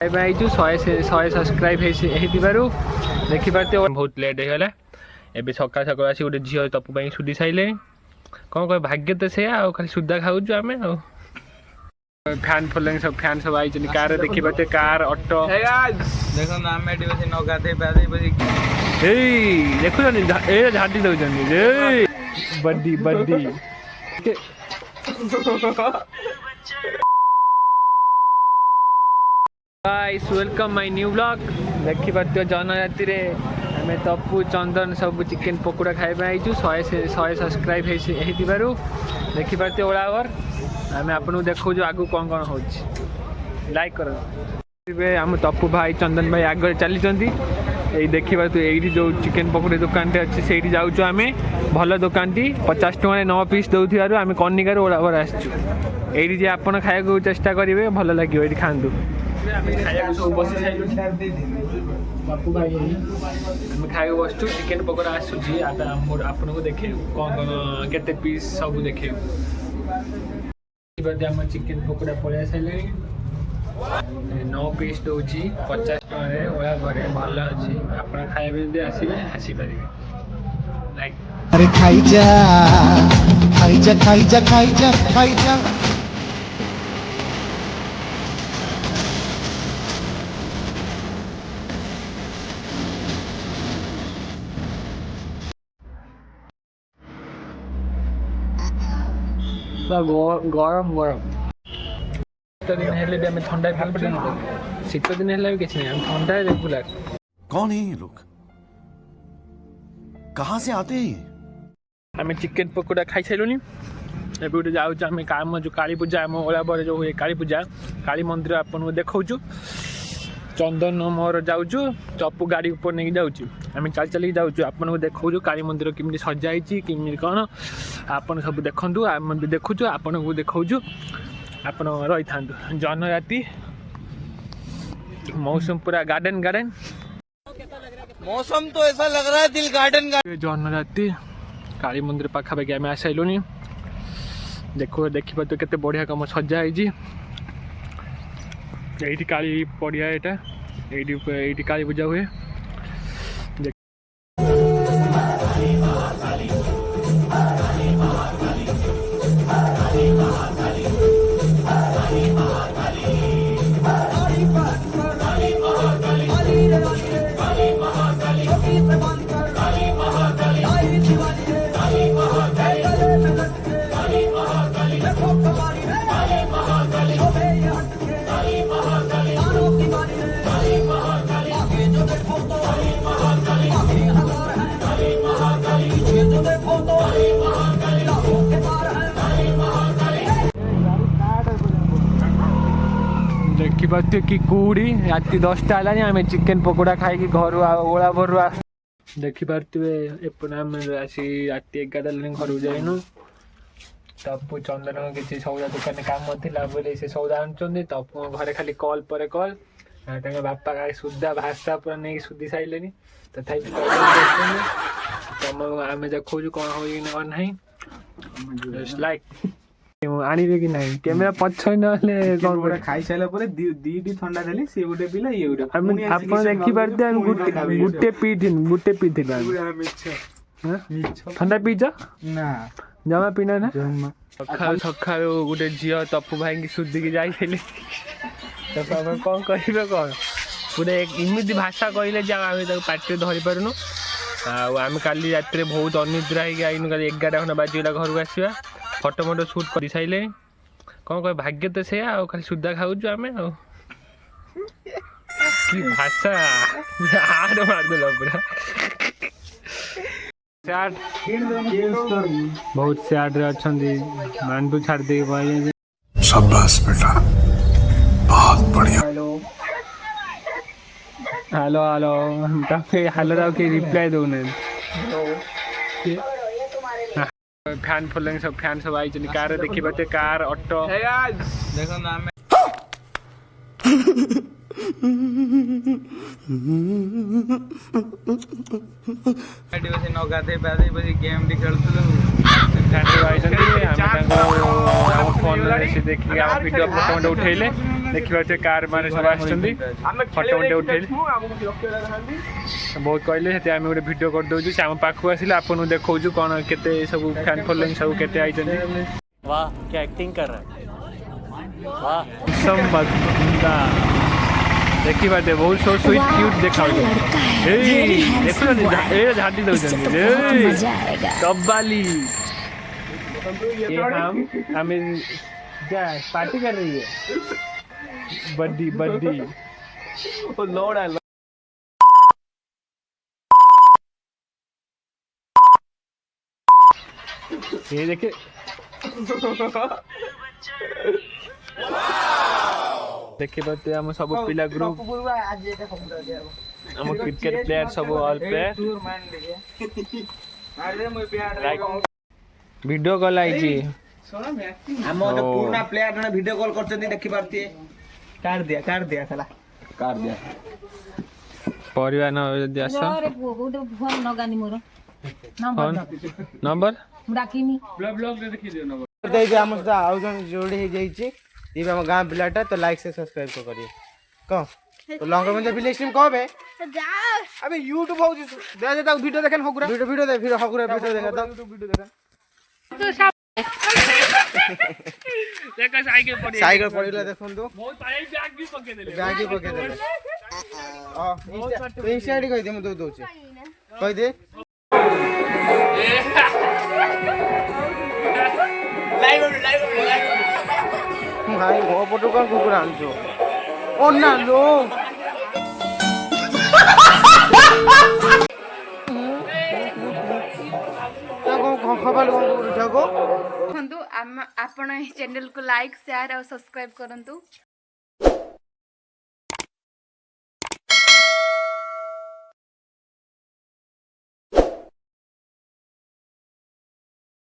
आईचु 100 subscribe देखिपारे बहुत late होगा एवं सका सका आसी गोटे झील तपु सुधी सारे कौन कह भाग्य तो से खाली सुधा खाऊ आम फैन फॉलोइंग सब फैन सब आई कार देखिए कार ऑटो देखो देखुन झाटी दौरान buddy buddy guys welcome my new blog देखी पार्थ जन राति रे आम तपु चंदन सब चिकेन पकोड़ा खाइबा आइचु 100 सब्सक्राइब देखी पार्थ ओला ओवर आम आपको देखो आगु कौन कौन हो लाइक कर आम तपु भाई चंदन भाई आगे चली देखी पार्थ ये जो चिकेन पकोड़ा दुकान अच्छी से जाऊँ आम भल दुकान टी 50 टଙ୍କା 9 पीस दौर आम कनिकार ओला ओवर आसचु ये आप खाया चेष्टा करेंगे भल लगे ये खातु खाई बसचु चिकेन पकोड़ा आसूची आपन को देखे कौन कौन केते पीस सब देखे आम चिकेन पकोड़ा पलि सारे 9 पीस दौर 50 टଙ୍କା ओला घरे भल अच्छी आप खाइबे आसवे आसीपर अरे खाई जा खाई जा खाई जा खाई जा खाई जा गरम गरम शीत दिन हेल्ले भी आम ठंडा शीत दिन है किसी नहीं ठंडा रेगुलर। कौन है ये लोग, कहाँ से आते हैं? आम चिकेन पकोड़ा खाई सारूँ एवं गोटे जाऊँ काम जो काली पूजा आम ओला बर जो हुए काली पूजा काली मंदिर आपको देखा चंदन मोर जाऊँ तपु गाड़ी ऊपर नहीं जाऊँ आम चल चल जाऊँ आपको देखा काली मंदिर केमी सजाई केमी कौन आप सब देखु आम भी देखु आपन को देखा आप रही था जन राति मौसम पूरा गार्डन गार्डन मौसम तो ऐसा लग रहा है दिल गार्डन जन राति काली मंदिर पाखापाखि आम आसाइलुनी देखो देखिए तो केते बढ़िया कम सजाई ये काली पड़िया ये काली पूजा हुए देखी पार्थ कि कूड़ी राति 10टा है आम चिकेन पकोड़ा खाई घर ओला भर देखी पारे एपन आसी राति 11 घर जाइनु तपु चंदन किसी सौदा दुकान काम था बोले से सौदा आनुंट तपु घरे खाली कल पर कल बापा का सुधा भाषा पूरा नहीं सुधी सारे तथापि तुम आम देखो कौन हो ना लाइक आनिबे कि नहीं कैमरा पछय नले गोटे खाई साइला परे दीटी ठंडा देली से गोटे पिला ये गोटे आपण देखि पारते हम गुटे पीथिन हां ठंडा पीजा ना जमा पीना ना सखा गोटे झियो तपु भाई की सुधी की जाई खेले तो आप कौन कहबे कौन पूरा इमिति भाषा कहले जे आम पार्टी धरी पारुनु आम काली रात बहुत अनिद्रा होइनु 11 घंटा बाजीगला घर को आसवा फोटो मोटो शूट कर सारे कौन कह भाग्य तो से खाली सुधा खाऊ आम कि भाषा हार मारदेल पूरा बहुत सैड रे अच्छा मानू छाड़ दे शाबाश बेटा, बहुत बढ़िया। हेलो हेलो हेलो तो कि रिप्लाई दौना फैन फॉलोइंग सब फैन सब आई कार देखिए कार ऑटो देखो नाम नगाधे पाधे बस गेम टी खेलुलु फोन देखिए आम वीडियो फोटो मोटे उठेले देखिए कार माने सब आछंदी फोटो मोटे उठेले बहुत कहले से आम गोटे वीडियो कर दउछु से आम पाखु आसिले आपन देखौछु कोन केते सब फैन फॉलोइंग सब केते आइछंदी। वाह क्या एक्टिंग कर रहा है वाह संबंधा देखी बाटे बहुत सो स्वीट क्यूट देखा देखो ए झाटी दउछंदी कब्बाली ये हमें क्या पार्टी कर रही है बड्डी बड्डी लोड़ा ये देखिए देखिए बाटे हम सब पिला ग्रुप हम क्रिकेट प्लेयर सब ऑल प्लेयर वीडियो कॉल आइची हम तो पुराना प्लेयर ने वीडियो कॉल करछन देखि पारती काट दिया खाला काट दिया परिवार न जदी आस अरे बहुत फोन नगानी मोर फोन नंबर डाकिनी दे जे हम से आउजन जोड़ी हे जाई छी ई हम गांव पिलाटा तो लाइक से सब्सक्राइब को करिए को तो लॉन्ग में विलेज टीम कहबे जा अबे YouTube हो दे दे ता वीडियो देखन हकुरा वीडियो दे फिर हकुरा वीडियो देखा तो वीडियो देखा देखा साइकिल पड़िला देखन तो बहुत पाई बैग भी पके देले बैग ही पके देले इंस्टा आईडी कहि दे म दो छी कहि दे लाइव भाई वो फोटो का कुकुर आनछो ओ ना लो खबर देखु आपण चैनल को लाइक शेयर और सब्सक्राइब करंतु।